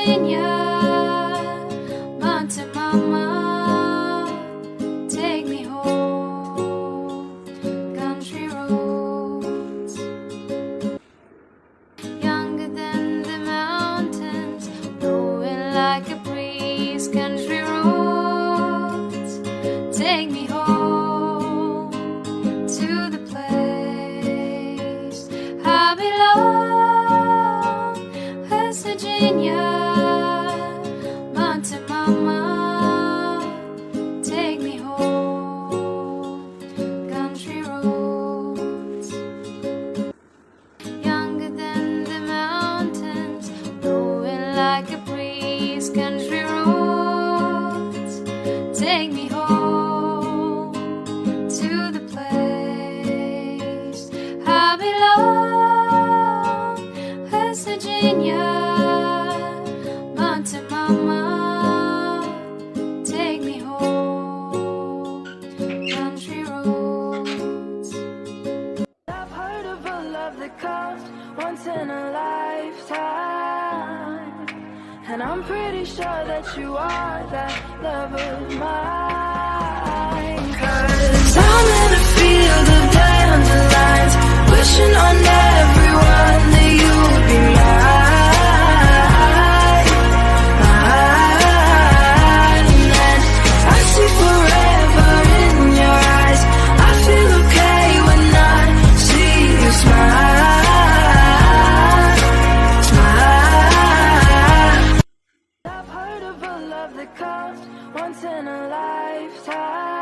Virginia, Mountain Mama, take me home. Country roads, younger than the mountains, blowing like a breeze. Country roads, take me home to the place I belong. West Virginia, Mountain Mama, take me home. Country roads, younger than the mountains, blowing like a breeze. Country roads, take me home to the place I belong. West Virginia, Mountain Mama, take me home. Country roads. I've heard of a love that comes once in a lifetime, and I'm pretty sure that you are that love of mine. 'Cause I'm in a field of dandelions, wishing on everyone that you would be mine. And I see forever in your eyes. I feel okay when I see you smile. Smile. I've heard of a love that comes once in a lifetime,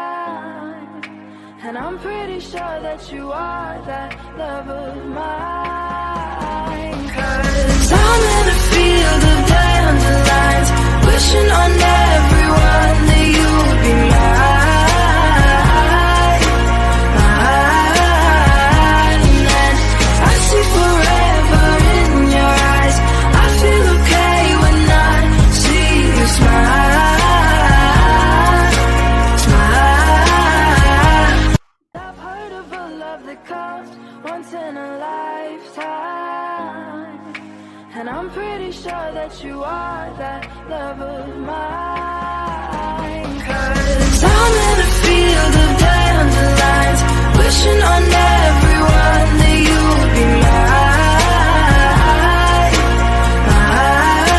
and I'm pretty sure that you are that love of mine. 'Cause I'm in a field of dandelions, wishing on everyone that you would be mine. Mine. And I see forever in your eyes. I feel okay when I see you smile. Smile. I've heard of a love that comes once in a lifetime, and I'm pretty sure that you are that love of mine. 'Cause I'm in a field of dandelions, wishing on everyone that you would be mine. Mine.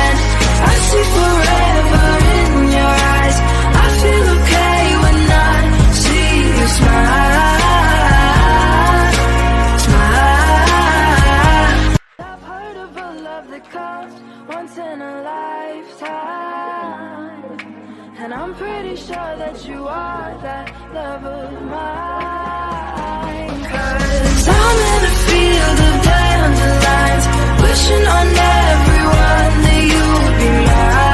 And I see forever in your eyes. I feel okay when I see you smile. Smile. I've heard of a love that comes once in a lifetime, and I'm pretty sure that you are that love of mine. 'Cause I'm in a field of dandelions, wishing on everyone that you would be mine.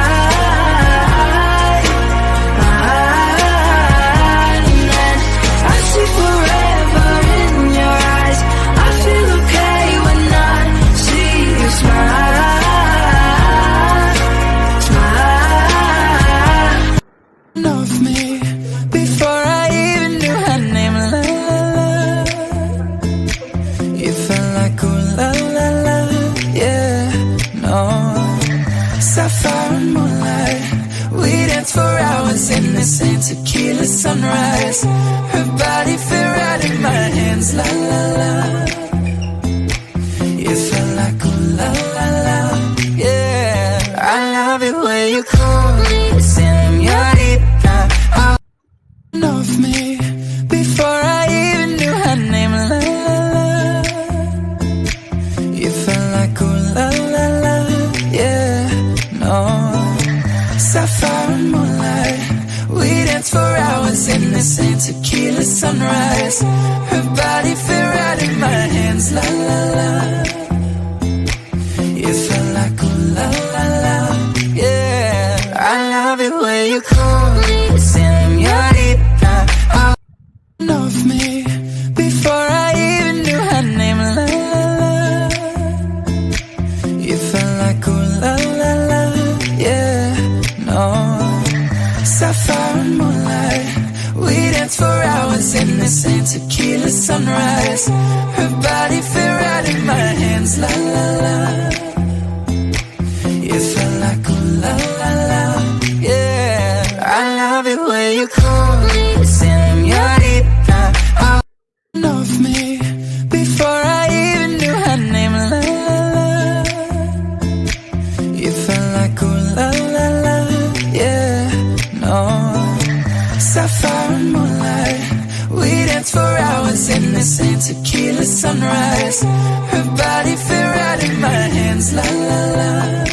Mine. And I see forever in your eyes. I feel okay when I see you smile. Smile. Of me before I even knew her name. La la la. You felt like ooh la la la. Yeah, no. Sapphire and moonlight, we danced for hours in the same tequila sunrise. Her body fit right in my hands. La la la. You felt like ooh la la la. Yeah, I love it when you call me señorita. Of me before I even knew her name. La la la. You felt like ooh la la la. Yeah, no. Sapphire and moonlight, we danced for hours in the same tequila sunrise. Her body fit right in my hands. La la la. You felt like ooh la la la. Yeah, I love it when you call me señorita. Of me before I even knew her name. La la la. You felt like ooh la la la. Yeah, no. Sapphire and moonlight, we danced for hours in the same tequila sunrise. Her body fit right in my hands. La la la. same tequila sunrise. Her body fit right in my hands, la la la.